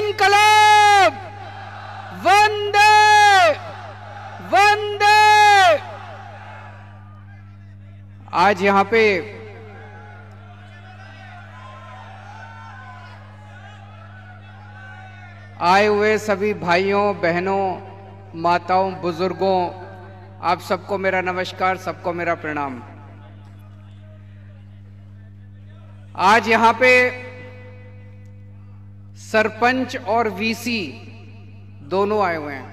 इनकलाब, वंदे वंदे। आज यहां पे आए हुए सभी भाइयों बहनों, माताओं, बुजुर्गों, आप सबको मेरा नमस्कार, सबको मेरा प्रणाम। आज यहां पे सरपंच और वीसी दोनों आए हुए हैं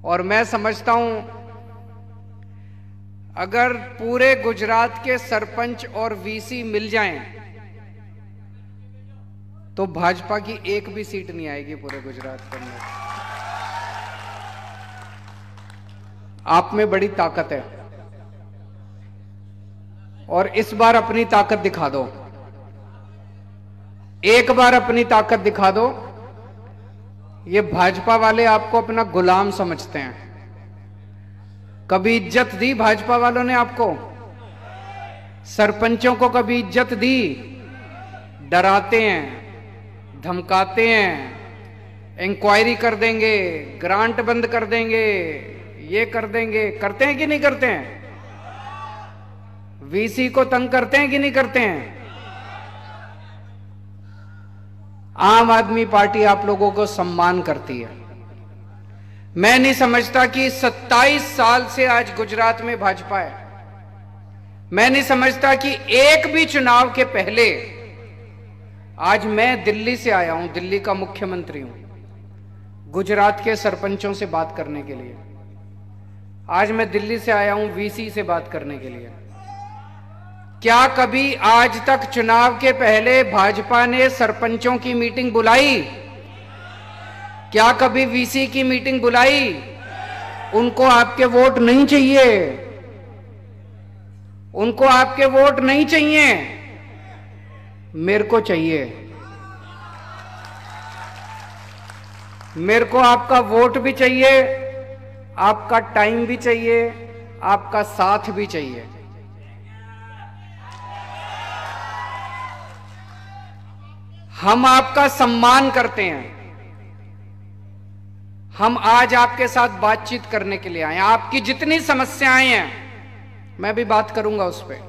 और मैं समझता हूं अगर पूरे गुजरात के सरपंच और वीसी मिल जाएं तो भाजपा की एक भी सीट नहीं आएगी पूरे गुजरात के अंदर। आप में बड़ी ताकत है और इस बार अपनी ताकत दिखा दो, एक बार अपनी ताकत दिखा दो। ये भाजपा वाले आपको अपना गुलाम समझते हैं। कभी इज्जत दी भाजपा वालों ने आपको? सरपंचों को कभी इज्जत दी? डराते हैं, धमकाते हैं, इंक्वायरी कर देंगे, ग्रांट बंद कर देंगे, ये कर देंगे। करते हैं कि नहीं करते हैं? वीसी को तंग करते हैं कि नहीं करते हैं? आम आदमी पार्टी आप लोगों को सम्मान करती है। मैं नहीं समझता कि 27 साल से आज गुजरात में भाजपा है। मैं नहीं समझता कि एक भी चुनाव के पहले, आज मैं दिल्ली से आया हूं, दिल्ली का मुख्यमंत्री हूं, गुजरात के सरपंचों से बात करने के लिए। आज मैं दिल्ली से आया हूं वीसी से बात करने के लिए। क्या कभी आज तक चुनाव के पहले भाजपा ने सरपंचों की मीटिंग बुलाई? क्या कभी वीसी की मीटिंग बुलाई? उनको आपके वोट नहीं चाहिए, उनको आपके वोट नहीं चाहिए, मेरे को चाहिए। मेरे को आपका वोट भी चाहिए, आपका टाइम भी चाहिए, आपका साथ भी चाहिए। हम आपका सम्मान करते हैं। हम आज आपके साथ बातचीत करने के लिए आए हैं। आपकी जितनी समस्याएं हैं, मैं भी बात करूंगा उस पर।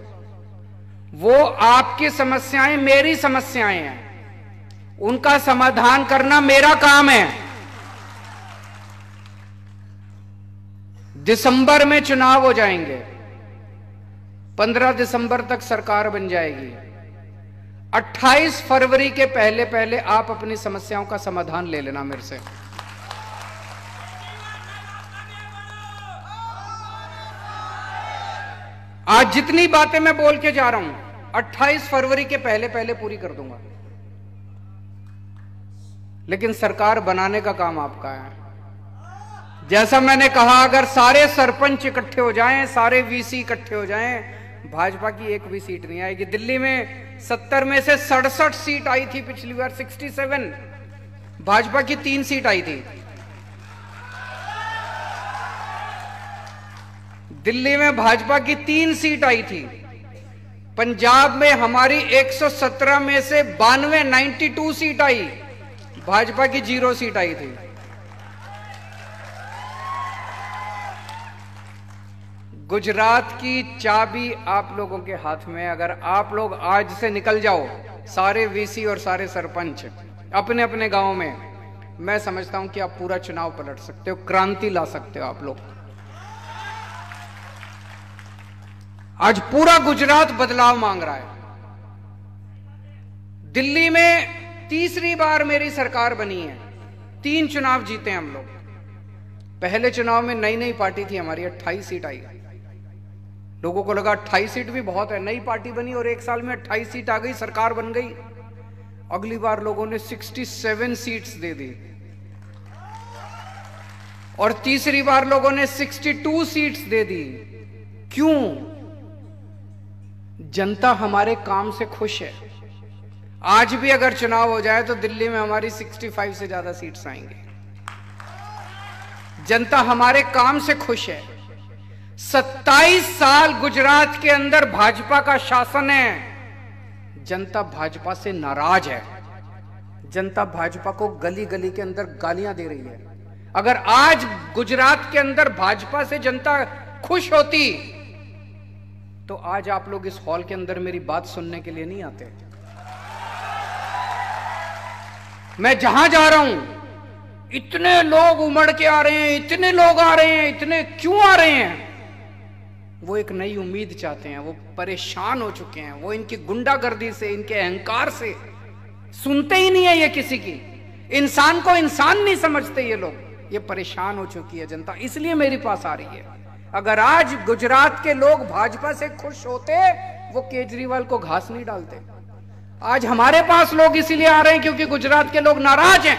वो आपकी समस्याएं मेरी समस्याएं हैं, उनका समाधान करना मेरा काम है। दिसंबर में चुनाव हो जाएंगे, 15 दिसंबर तक सरकार बन जाएगी। 28 फरवरी के पहले पहले आप अपनी समस्याओं का समाधान ले लेना मेरे से। आज जितनी बातें मैं बोल के जा रहा हूं, 28 फरवरी के पहले पहले पूरी कर दूंगा। लेकिन सरकार बनाने का काम आपका है। जैसा मैंने कहा, अगर सारे सरपंच इकट्ठे हो जाएं, सारे वीसी इकट्ठे हो जाएं, भाजपा की एक भी सीट नहीं आएगी। दिल्ली में 70 में से 67 सीट आई थी पिछली बार, 67। भाजपा की 3 सीट आई थी। दिल्ली में भाजपा की 3 सीट आई थी। पंजाब में हमारी 117 में से 92 सीट आई, भाजपा की 0 सीट आई थी। गुजरात की चाबी आप लोगों के हाथ में है। अगर आप लोग आज से निकल जाओ, सारे वीसी और सारे सरपंच अपने अपने गांव में, मैं समझता हूं कि आप पूरा चुनाव पलट सकते हो, क्रांति ला सकते हो आप लोग। आज पूरा गुजरात बदलाव मांग रहा है। दिल्ली में तीसरी बार मेरी सरकार बनी है, 3 चुनाव जीते हम लोग। पहले चुनाव में नई नई पार्टी थी हमारी, 28 सीट आई। लोगों को लगा 28 सीट भी बहुत है, नई पार्टी बनी और 1 साल में 28 सीट आ गई, सरकार बन गई। अगली बार लोगों ने 67 सीट्स दे दी और तीसरी बार लोगों ने 62 सीट्स दे दी। क्यों? जनता हमारे काम से खुश है। आज भी अगर चुनाव हो जाए तो दिल्ली में हमारी 65 से ज्यादा सीट्स आएंगी। जनता हमारे काम से खुश है। 27 साल गुजरात के अंदर भाजपा का शासन है, जनता भाजपा से नाराज है। जनता भाजपा को गली गली के अंदर गालियां दे रही है। अगर आज गुजरात के अंदर भाजपा से जनता खुश होती तो आज आप लोग इस हॉल के अंदर मेरी बात सुनने के लिए नहीं आते। मैं जहां जा रहा हूं इतने लोग उमड़ के आ रहे हैं, इतने लोग आ रहे हैं, इतने क्यों आ रहे हैं? वो एक नई उम्मीद चाहते हैं। वो परेशान हो चुके हैं, वो इनकी गुंडागर्दी से, इनके अहंकार से सुनते ही नहीं है ये किसी की। इंसान को इंसान नहीं समझते ये लोग। ये परेशान हो चुकी है जनता, इसलिए मेरे पास आ रही है। अगर आज गुजरात के लोग भाजपा से खुश होते वो केजरीवाल को घास नहीं डालते। आज हमारे पास लोग इसीलिए आ रहे हैं क्योंकि गुजरात के लोग नाराज हैं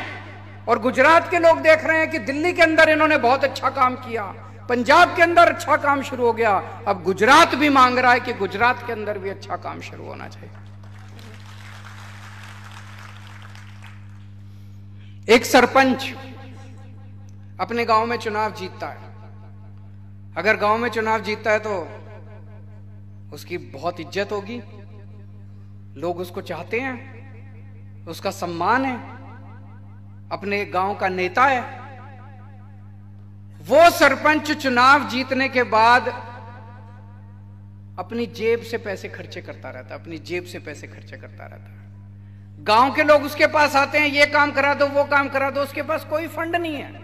और गुजरात के लोग देख रहे हैं कि दिल्ली के अंदर इन्होंने बहुत अच्छा काम किया, पंजाब के अंदर अच्छा काम शुरू हो गया, अब गुजरात भी मांग रहा है कि गुजरात के अंदर भी अच्छा काम शुरू होना चाहिए। एक सरपंच अपने गांव में चुनाव जीतता है। अगर गांव में चुनाव जीतता है तो उसकी बहुत इज्जत होगी, लोग उसको चाहते हैं, उसका सम्मान है, अपने गांव का नेता है। वो सरपंच चुनाव जीतने के बाद अपनी जेब से पैसे खर्चे करता रहता है, अपनी जेब से पैसे खर्चे करता रहता है। गांव के लोग उसके पास आते हैं, ये काम करा दो, वो काम करा दो, उसके पास कोई फंड नहीं है।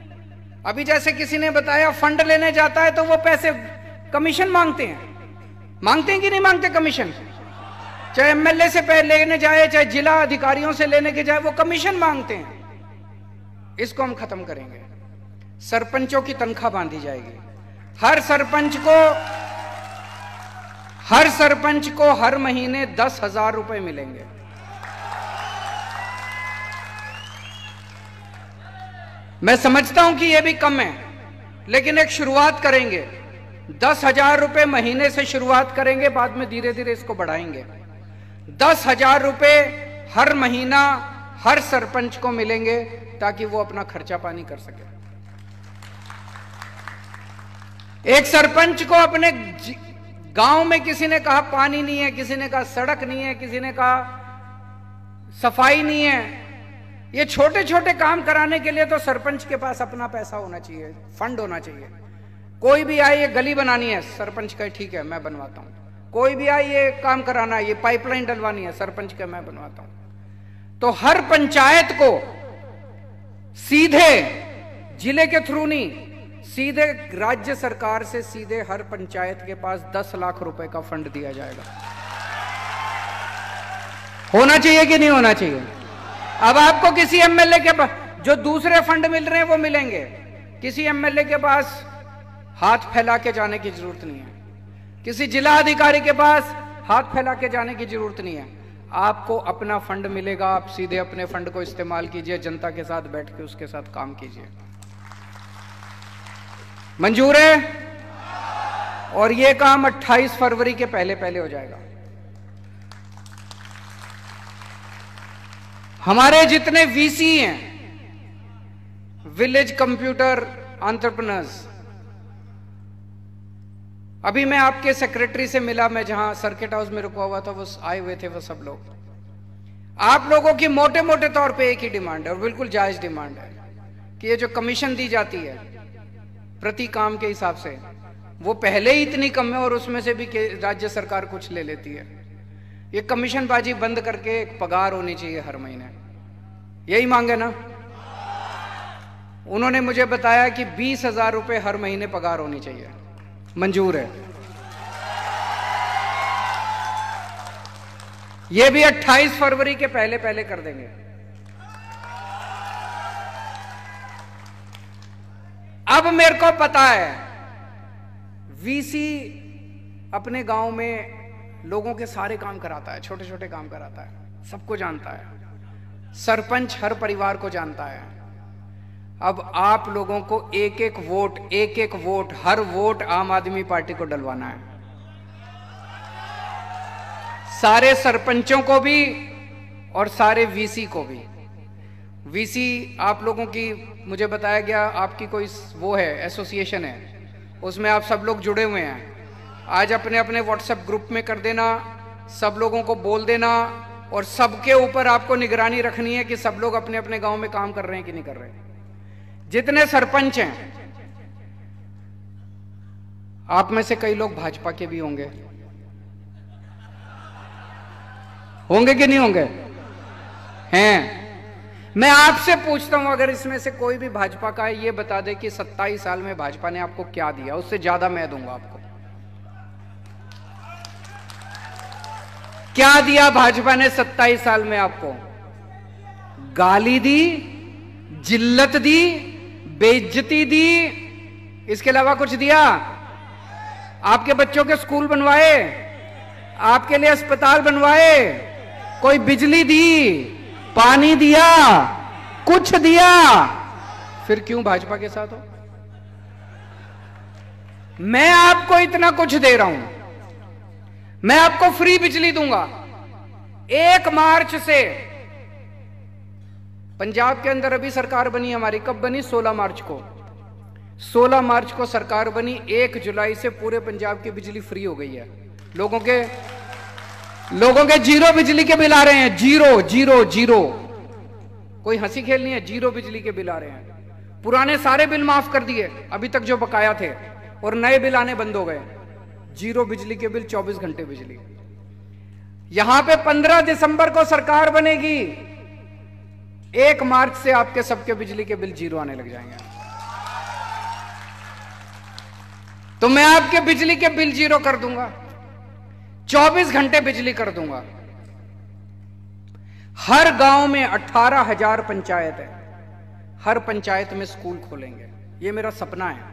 अभी जैसे किसी ने बताया फंड लेने जाता है तो वो पैसे कमीशन मांगते हैं कि नहीं मांगते कमीशन? चाहे एमएलए से लेने जाए, चाहे जिला अधिकारियों से लेने के जाए, वो कमीशन मांगते हैं। इसको हम खत्म करेंगे। सरपंचों की तनख्वाह बांधी जाएगी। हर सरपंच को हर महीने 10,000 रुपए मिलेंगे। मैं समझता हूं कि यह भी कम है, लेकिन एक शुरुआत करेंगे। 10,000 रुपए महीने से शुरुआत करेंगे, बाद में धीरे धीरे इसको बढ़ाएंगे। 10,000 रुपए हर महीना हर सरपंच को मिलेंगे ताकि वो अपना खर्चा पानी कर सके। एक सरपंच को अपने गांव में किसी ने कहा पानी नहीं है, किसी ने कहा सड़क नहीं है, किसी ने कहा सफाई नहीं है, ये छोटे छोटे काम कराने के लिए तो सरपंच के पास अपना पैसा होना चाहिए, फंड होना चाहिए। कोई भी आए ये गली बनानी है, सरपंच कहे ठीक है मैं बनवाता हूं। कोई भी आए ये काम कराना है, ये पाइपलाइन डलवानी है, सरपंच कहे मैं बनवाता हूं। तो हर पंचायत को सीधे जिले के थ्रू नहीं, सीधे राज्य सरकार से सीधे हर पंचायत के पास 10 लाख रुपए का फंड दिया जाएगा। होना चाहिए कि नहीं होना चाहिए? अब आपको किसी एमएलए के पास जो दूसरे फंड मिल रहे हैं वो मिलेंगे, किसी एमएलए के पास हाथ फैला के जाने की जरूरत नहीं है, किसी जिला अधिकारी के पास हाथ फैला के जाने की जरूरत नहीं है। आपको अपना फंड मिलेगा, आप सीधे अपने फंड को इस्तेमाल कीजिए, जनता के साथ बैठ के उसके साथ काम कीजिए। मंजूर है? और यह काम 28 फरवरी के पहले पहले हो जाएगा। हमारे जितने वीसी हैं, विलेज कंप्यूटर एंटरप्रेन्योर्स, अभी मैं आपके सेक्रेटरी से मिला, मैं जहां सर्किट हाउस में रुका हुआ था वो आए हुए थे वो सब लोग। आप लोगों की मोटे मोटे तौर पे एक ही डिमांड है और बिल्कुल जायज डिमांड है कि ये जो कमीशन दी जाती है प्रति काम के हिसाब से, वो पहले ही इतनी कम है और उसमें से भी राज्य सरकार कुछ ले लेती है। ये कमीशन बाजी बंद करके एक पगार होनी चाहिए हर महीने। यही मांगे ना? उन्होंने मुझे बताया कि 20,000 रुपए हर महीने पगार होनी चाहिए। मंजूर है? यह भी 28 फरवरी के पहले पहले कर देंगे। अब मेरे को पता है वीसी अपने गांव में लोगों के सारे काम कराता है, छोटे छोटे काम कराता है, सबको जानता है। सरपंच हर परिवार को जानता है। अब आप लोगों को एक एक वोट, हर वोट आम आदमी पार्टी को डलवाना है। सारे सरपंचों को भी और सारे वीसी को भी। वीसी आप लोगों की, मुझे बताया गया आपकी कोई वो है, एसोसिएशन है, उसमें आप सब लोग जुड़े हुए हैं। आज अपने अपने व्हाट्सएप ग्रुप में कर देना, सब लोगों को बोल देना और सबके ऊपर आपको निगरानी रखनी है कि सब लोग अपने अपने गांव में काम कर रहे हैं कि नहीं कर रहे हैं। जितने सरपंच हैं, आप में से कई लोग भाजपा के भी होंगे कि नहीं होंगे? हैं। मैं आपसे पूछता हूं, अगर इसमें से कोई भी भाजपा का है, ये बता दे कि 27 साल में भाजपा ने आपको क्या दिया, उससे ज्यादा मैं दूंगा आपको। क्या दिया भाजपा ने 27 साल में आपको? गाली दी, जिल्लत दी, बेइज्जती दी, इसके अलावा कुछ दिया? आपके बच्चों के स्कूल बनवाए, आपके लिए अस्पताल बनवाए, कोई बिजली दी, पानी दिया, कुछ दिया? फिर क्यों भाजपा के साथ हो? मैं आपको इतना कुछ दे रहा हूं, मैं आपको फ्री बिजली दूंगा। 1 मार्च से पंजाब के अंदर अभी सरकार बनी हमारी, कब बनी? 16 मार्च को। 16 मार्च को सरकार बनी, 1 जुलाई से पूरे पंजाब की बिजली फ्री हो गई है। लोगों के जीरो बिजली के बिल आ रहे हैं, जीरो जीरो जीरो। कोई हंसी खेल नहीं है, जीरो बिजली के बिल आ रहे हैं। पुराने सारे बिल माफ कर दिए अभी तक जो बकाया थे, और नए बिल आने बंद हो गए। जीरो बिजली के बिल, 24 घंटे बिजली। यहां पे 15 दिसंबर को सरकार बनेगी, 1 मार्च से आपके सबके बिजली के बिल जीरो आने लग जाएंगे। तो मैं आपके बिजली के बिल जीरो कर दूंगा, 24 घंटे बिजली कर दूंगा। हर गांव में 18,000 पंचायत है, हर पंचायत में स्कूल खोलेंगे। ये मेरा सपना है।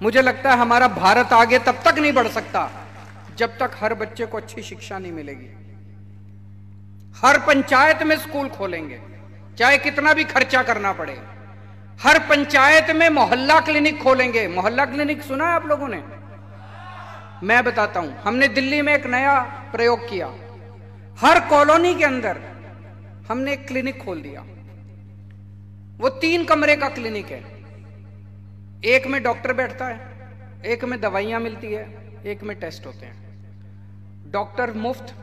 मुझे लगता है हमारा भारत आगे तब तक नहीं बढ़ सकता जब तक हर बच्चे को अच्छी शिक्षा नहीं मिलेगी। हर पंचायत में स्कूल खोलेंगे, चाहे कितना भी खर्चा करना पड़े। हर पंचायत में मोहल्ला क्लिनिक खोलेंगे। मोहल्ला क्लिनिक सुना है आप लोगों ने? मैं बताता हूं, हमने दिल्ली में एक नया प्रयोग किया। हर कॉलोनी के अंदर हमने एक क्लिनिक खोल दिया। वो 3 कमरे का क्लिनिक है। एक में डॉक्टर बैठता है, एक में दवाइयां मिलती है, एक में टेस्ट होते हैं। डॉक्टर मुफ्त,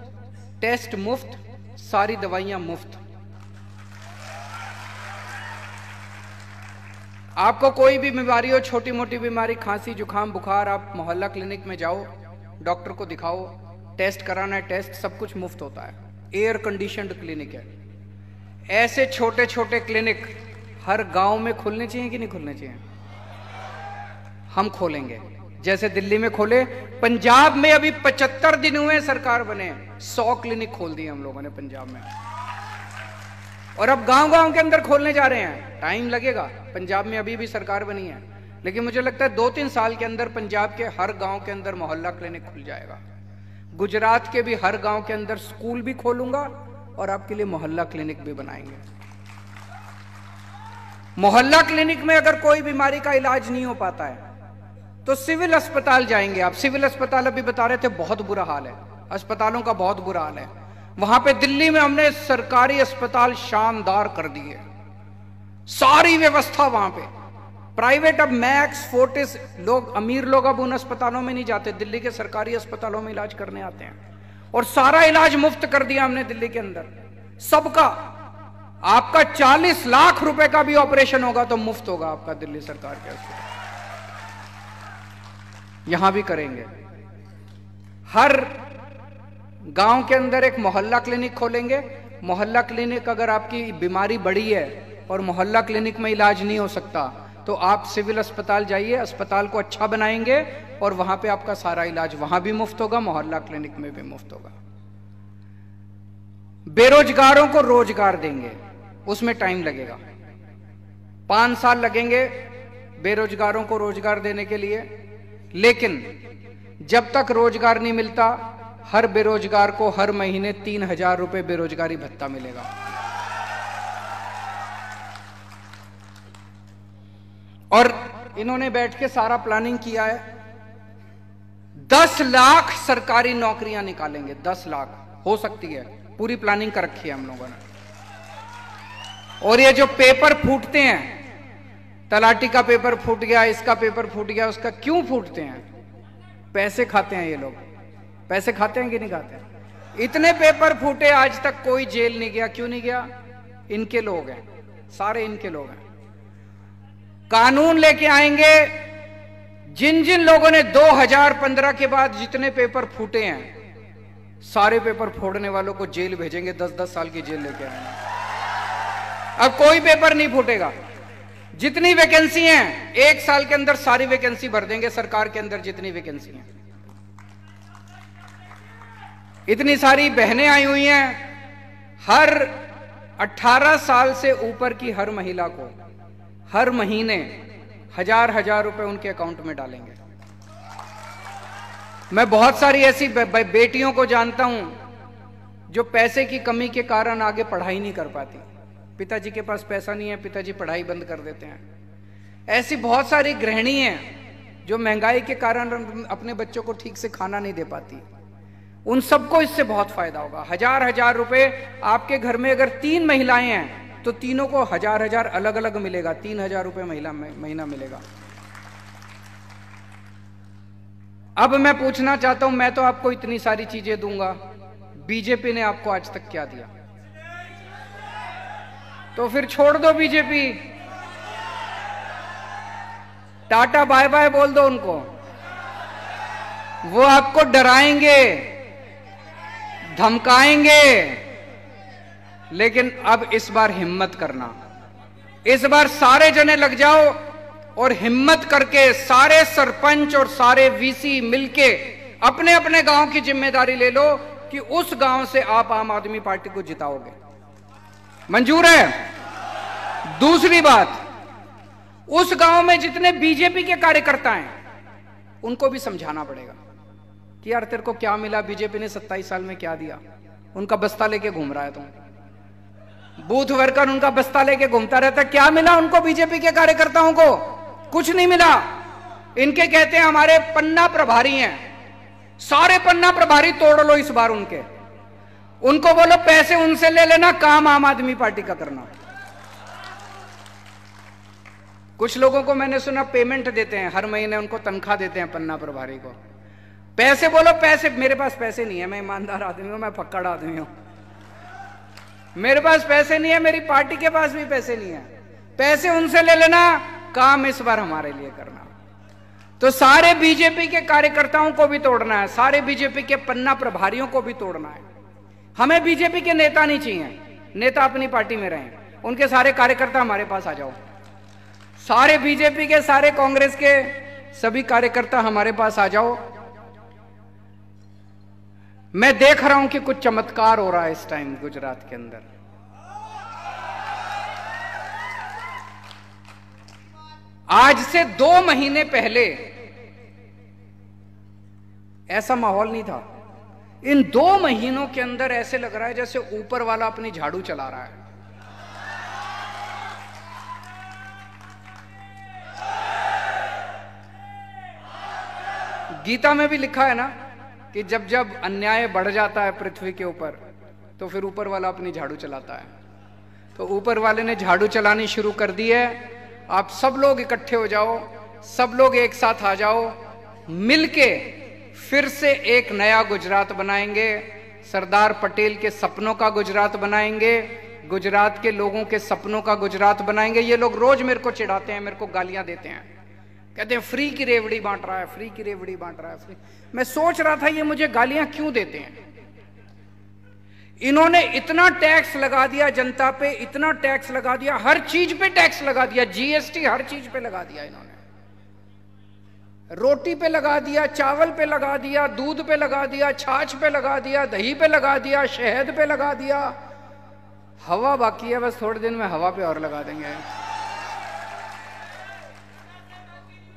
टेस्ट मुफ्त, सारी दवाइयां मुफ्त। आपको कोई भी बीमारी हो, छोटी मोटी बीमारी, खांसी जुकाम बुखार, आप मोहल्ला क्लिनिक में जाओ, डॉक्टर को दिखाओ, टेस्ट कराना है टेस्ट, सब कुछ मुफ्त होता है। एयर कंडीशनड क्लिनिक है। ऐसे छोटे छोटे क्लिनिक हर गांव में खुलने चाहिए कि नहीं खुलने चाहिए? हम खोलेंगे, जैसे दिल्ली में खोले। पंजाब में अभी 75 दिन हुए सरकार बने, 100 क्लिनिक खोल दिए हम लोगों ने पंजाब में। और अब गांव गांव के अंदर खोलने जा रहे हैं। टाइम लगेगा, पंजाब में अभी भी सरकार बनी है, लेकिन मुझे लगता है 2-3 साल के अंदर पंजाब के हर गांव के अंदर मोहल्ला क्लिनिक खुल जाएगा। गुजरात के भी हर गांव के अंदर स्कूल भी खोलूंगा और आपके लिए मोहल्ला क्लिनिक भी बनाएंगे। मोहल्ला क्लिनिक में अगर कोई बीमारी का इलाज नहीं हो पाता है तो सिविल अस्पताल जाएंगे आप। सिविल अस्पताल अभी बता रहे थे बहुत बुरा हाल है, अस्पतालों का बहुत बुरा हाल है। वहां पे दिल्ली में हमने सरकारी अस्पताल शानदार कर दिए, सारी व्यवस्था वहां पे। प्राइवेट अब मैक्स, फोर्टिस, लोग अमीर लोग अब उन अस्पतालों में नहीं जाते, दिल्ली के सरकारी अस्पतालों में इलाज करने आते हैं। और सारा इलाज मुफ्त कर दिया हमने दिल्ली के अंदर, सबका। आपका 40 लाख रुपए का भी ऑपरेशन होगा तो मुफ्त होगा आपका दिल्ली सरकार के अस्पताल। यहां भी करेंगे। हर गांव के अंदर एक मोहल्ला क्लिनिक खोलेंगे। मोहल्ला क्लिनिक, अगर आपकी बीमारी बड़ी है और मोहल्ला क्लिनिक में इलाज नहीं हो सकता तो आप सिविल अस्पताल जाइए, अस्पताल को अच्छा बनाएंगे और वहां पे आपका सारा इलाज वहां भी मुफ्त होगा, मोहल्ला क्लिनिक में भी मुफ्त होगा। बेरोजगारों को रोजगार देंगे, उसमें टाइम लगेगा, 5 साल लगेंगे बेरोजगारों को रोजगार देने के लिए। लेकिन जब तक रोजगार नहीं मिलता, हर बेरोजगार को हर महीने 3,000 रुपए बेरोजगारी भत्ता मिलेगा। और इन्होंने बैठ के सारा प्लानिंग किया है। 10 लाख सरकारी नौकरियां निकालेंगे, 10 लाख हो सकती है, पूरी प्लानिंग कर रखी है हम लोगों ने। और ये जो पेपर फूटते हैं, तलाटी का पेपर फूट गया, इसका पेपर फूट गया, उसका क्यों फूटते हैं? पैसे खाते हैं ये लोग। पैसे खाते हैं कि नहीं खाते? इतने पेपर फूटे, आज तक कोई जेल नहीं गया। क्यों नहीं गया? इनके लोग हैं, सारे इनके लोग हैं। कानून लेके आएंगे, जिन जिन लोगों ने 2015 के बाद जितने पेपर फूटे हैं, सारे पेपर फोड़ने वालों को जेल भेजेंगे, 10-10 साल की जेल लेके आएंगे। अब कोई पेपर नहीं फूटेगा। जितनी वैकेंसी हैं, 1 साल के अंदर सारी वैकेंसी भर देंगे सरकार के अंदर जितनी वैकेंसी हैं। इतनी सारी बहनें आई हुई हैं, हर 18 साल से ऊपर की हर महिला को हर महीने 1000-1000 रुपए उनके अकाउंट में डालेंगे। मैं बहुत सारी ऐसी बेटियों को जानता हूं जो पैसे की कमी के कारण आगे पढ़ाई नहीं कर पाती। पिताजी के पास पैसा नहीं है, पिताजी पढ़ाई बंद कर देते हैं। ऐसी बहुत सारी गृहिणी हैं जो महंगाई के कारण अपने बच्चों को ठीक से खाना नहीं दे पाती। उन सबको इससे बहुत फायदा होगा। 1000-1000 रुपए आपके घर में अगर 3 महिलाएं हैं तो तीनों को 1000-1000 अलग अलग मिलेगा, 3000 रुपए महीना मिलेगा। अब मैं पूछना चाहता हूं, मैं तो आपको इतनी सारी चीजें दूंगा, बीजेपी ने आपको आज तक क्या दिया? तो फिर छोड़ दो बीजेपी, टाटा बाय बाय बोल दो उनको। वो आपको डराएंगे, धमकाएंगे, लेकिन अब इस बार हिम्मत करना। इस बार सारे जने लग जाओ और हिम्मत करके सारे सरपंच और सारे वीसी मिलके अपने अपने गांव की जिम्मेदारी ले लो कि उस गांव से आप आम आदमी पार्टी को जिताओगे। मंजूर है? दूसरी बात, उस गांव में जितने बीजेपी के कार्यकर्ता हैं उनको भी समझाना पड़ेगा कि यार तेरे को क्या मिला, बीजेपी ने 27 साल में क्या दिया। उनका बस्ता लेके घूम रहा है तुम, बूथ वर्कर उनका बस्ता लेके घूमता रहता। क्या मिला उनको? बीजेपी के कार्यकर्ताओं को कुछ नहीं मिला। इनके कहते हैं हमारे पन्ना प्रभारी हैं, सारे पन्ना प्रभारी तोड़ लो इस बार उनके। उनको बोलो पैसे उनसे ले लेना, काम आम आदमी पार्टी का करना। कुछ लोगों को मैंने सुना पेमेंट देते हैं, हर महीने उनको तनख्वाह देते हैं पन्ना प्रभारी को। पैसे बोलो पैसे, मेरे पास पैसे नहीं है, मैं ईमानदार आदमी हूं, मैं फक्कड़ आदमी हूं, मेरे पास पैसे नहीं है, मेरी पार्टी के पास भी पैसे नहीं है। पैसे उनसे ले लेना, काम इस बार हमारे लिए करना। तो सारे बीजेपी के कार्यकर्ताओं को भी तोड़ना है, सारे बीजेपी के पन्ना प्रभारियों को भी तोड़ना है। हमें बीजेपी के नेता नहीं चाहिए, नेता अपनी पार्टी में रहें, उनके सारे कार्यकर्ता हमारे पास आ जाओ। सारे बीजेपी के, सारे कांग्रेस के सभी कार्यकर्ता हमारे पास आ जाओ। मैं देख रहा हूं कि कुछ चमत्कार हो रहा है इस टाइम गुजरात के अंदर। आज से 2 महीने पहले ऐसा माहौल नहीं था। इन 2 महीनों के अंदर ऐसे लग रहा है जैसे ऊपर वाला अपनी झाड़ू चला रहा है। गीता में भी लिखा है ना कि जब जब अन्याय बढ़ जाता है पृथ्वी के ऊपर तो फिर ऊपर वाला अपनी झाड़ू चलाता है। तो ऊपर वाले ने झाड़ू चलानी शुरू कर दी है। आप सब लोग इकट्ठे हो जाओ, सब लोग एक साथ आ जाओ, मिलके फिर से एक नया गुजरात बनाएंगे। सरदार पटेल के सपनों का गुजरात बनाएंगे, गुजरात के लोगों के सपनों का गुजरात बनाएंगे। ये लोग रोज मेरे को चिढ़ाते हैं, मेरे को गालियां देते हैं, कहते हैं फ्री की रेवड़ी बांट रहा है, फ्री की रेवड़ी बांट रहा है, फ्री। मैं सोच रहा था ये मुझे गालियां क्यों देते हैं। इन्होंने इतना टैक्स लगा दिया जनता पे, इतना टैक्स लगा दिया, हर चीज पे टैक्स लगा दिया, जीएसटी हर चीज पे लगा दिया इन्होंने। रोटी पे लगा दिया, चावल पे लगा दिया, दूध पे लगा दिया, छाछ पे लगा दिया, दही पे लगा दिया, शहद पे लगा दिया। हवा बाकी है, बस थोड़े दिन में हवा पे और लगा देंगे।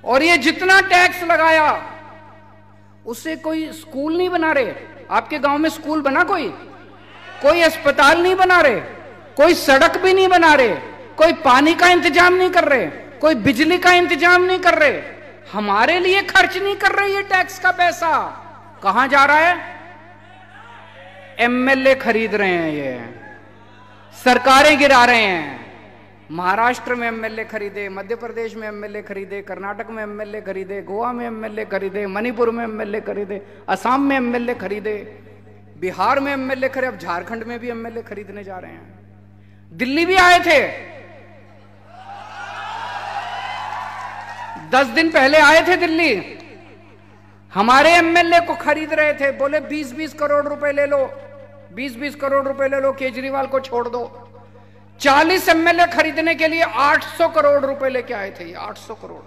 और ये जितना टैक्स लगाया उससे कोई स्कूल नहीं बना रहे। आपके गांव में स्कूल बना? कोई अस्पताल नहीं बना रहे, कोई सड़क भी नहीं बना रहे, कोई पानी का इंतजाम नहीं कर रहे, कोई बिजली का इंतजाम नहीं कर रहे, हमारे लिए खर्च नहीं कर रहे। ये टैक्स का पैसा कहां जा रहा है? एमएलए खरीद रहे हैं, ये सरकारें गिरा रहे हैं। महाराष्ट्र में एमएलए खरीदे, मध्य प्रदेश में एमएलए खरीदे, कर्नाटक में एमएलए खरीदे, गोवा में एमएलए खरीदे, मणिपुर में एमएलए खरीदे, असम में एमएलए खरीदे। बिहार में एमएलए खरीद, अब झारखंड में भी एमएलए खरीदने जा रहे हैं। दिल्ली भी आए थे, 10 दिन पहले आए थे दिल्ली, हमारे एमएलए को खरीद रहे थे। बोले 20-20 करोड़ रुपए ले लो, 20-20 करोड़ रुपए ले लो, केजरीवाल को छोड़ दो। 40 एमएलए खरीदने के लिए 800 करोड़ रुपए लेके आए थे, 800 करोड़।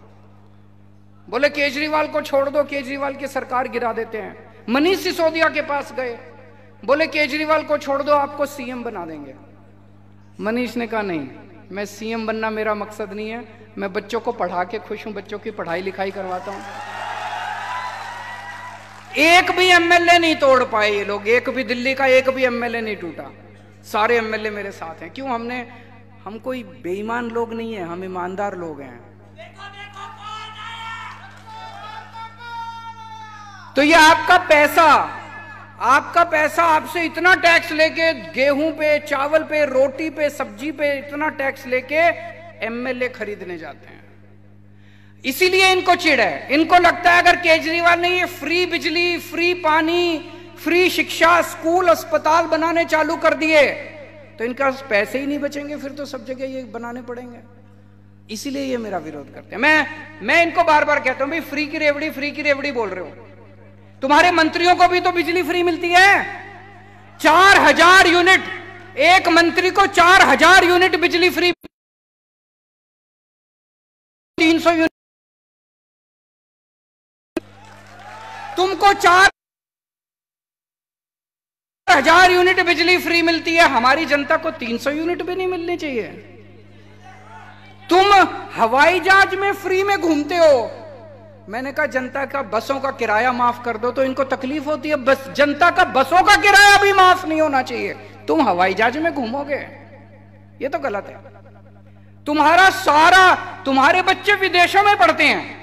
बोले केजरीवाल को छोड़ दो, केजरीवाल की सरकार गिरा देते हैं। मनीष सिसोदिया के पास गए, बोले केजरीवाल को छोड़ दो, आपको सीएम बना देंगे। मनीष ने कहा नहीं, मैं सीएम बनना मेरा मकसद नहीं है, मैं बच्चों को पढ़ा के खुश हूं, बच्चों की पढ़ाई लिखाई करवाता हूं। एक भी एमएलए नहीं तोड़ पाए ये लोग, एक भी दिल्ली का एक भी एमएलए नहीं टूटा, सारे एमएलए मेरे साथ हैं। क्यों? हम कोई बेईमान लोग नहीं है, हम ईमानदार लोग हैं। तो ये आपका पैसा आपसे इतना टैक्स लेके, गेहूं पे, चावल पे, रोटी पे, सब्जी पे इतना टैक्स लेके एमएलए खरीदने जाते हैं। इसीलिए इनको चिढ़ है। इनको लगता है अगर केजरीवाल ने ये फ्री बिजली, फ्री पानी, फ्री शिक्षा, स्कूल, अस्पताल बनाने चालू कर दिए तो इनका पैसे ही नहीं बचेंगे, फिर तो सब जगह ये बनाने पड़ेंगे। इसीलिए ये मेरा विरोध करते हैं। मैं इनको बार बार कहता हूं, भाई फ्री की रेवड़ी बोल रहे हो, तुम्हारे मंत्रियों को भी तो बिजली फ्री मिलती है। 4000 यूनिट, एक मंत्री को 4000 यूनिट बिजली फ्री, 300 यूनिट तुमको 4000 यूनिट बिजली फ्री मिलती है, हमारी जनता को 300 यूनिट भी नहीं मिलनी चाहिए। तुम हवाई जहाज में फ्री में घूमते हो। मैंने कहा जनता का बसों का किराया माफ कर दो, तो इनको तकलीफ होती है। बस जनता का बसों का किराया भी माफ नहीं होना चाहिए, तुम हवाई जहाज में घूमोगे, ये तो गलत है। तुम्हारे बच्चे विदेशों में पढ़ते हैं,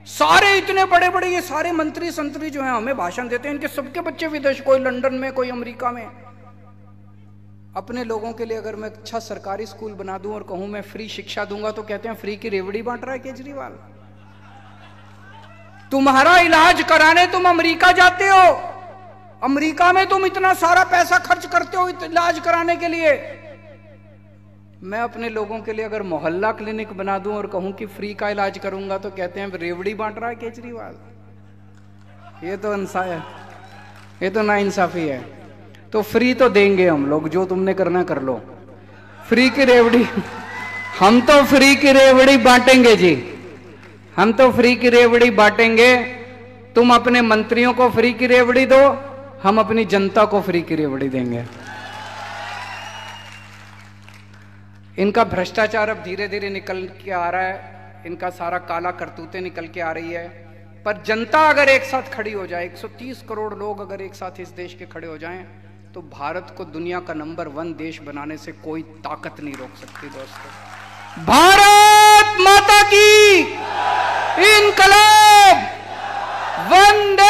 सारे इतने बड़े बड़े ये सारे मंत्री संतरी जो हैं हमें भाषण देते हैं, इनके सबके बच्चे विदेश, कोई लंदन में, कोई अमेरिका में। अपने लोगों के लिए अगर मैं अच्छा सरकारी स्कूल बना दूं और कहूं मैं फ्री शिक्षा दूंगा तो कहते हैं फ्री की रेवड़ी बांट रहा है केजरीवाल। तुम्हारा इलाज कराने तुम अमेरिका जाते हो, अमेरिका में तुम इतना सारा पैसा खर्च करते हो इलाज कराने के लिए। मैं अपने लोगों के लिए अगर मोहल्ला क्लिनिक बना दूं और कहूं कि फ्री का इलाज करूंगा तो कहते हैं रेवड़ी बांट रहा है केजरीवाल। ये तो नाइंसाफी है। तो फ्री तो देंगे हम लोग, जो तुमने करना कर लो। फ्री की रेवड़ी हम तो फ्री की रेवड़ी बांटेंगे जी, हम तो फ्री की रेवड़ी बांटेंगे। तुम अपने मंत्रियों को फ्री की रेवड़ी दो, हम अपनी जनता को फ्री की रेवड़ी देंगे। इनका भ्रष्टाचार अब धीरे धीरे निकल के आ रहा है, इनका सारा काला करतूतें निकल के आ रही है। पर जनता अगर एक साथ खड़ी हो जाए, 130 करोड़ लोग अगर एक साथ इस देश के खड़े हो जाएं, तो भारत को दुनिया का नंबर 1 देश बनाने से कोई ताकत नहीं रोक सकती। दोस्तों, भारत माता की इनकलाब, वंदे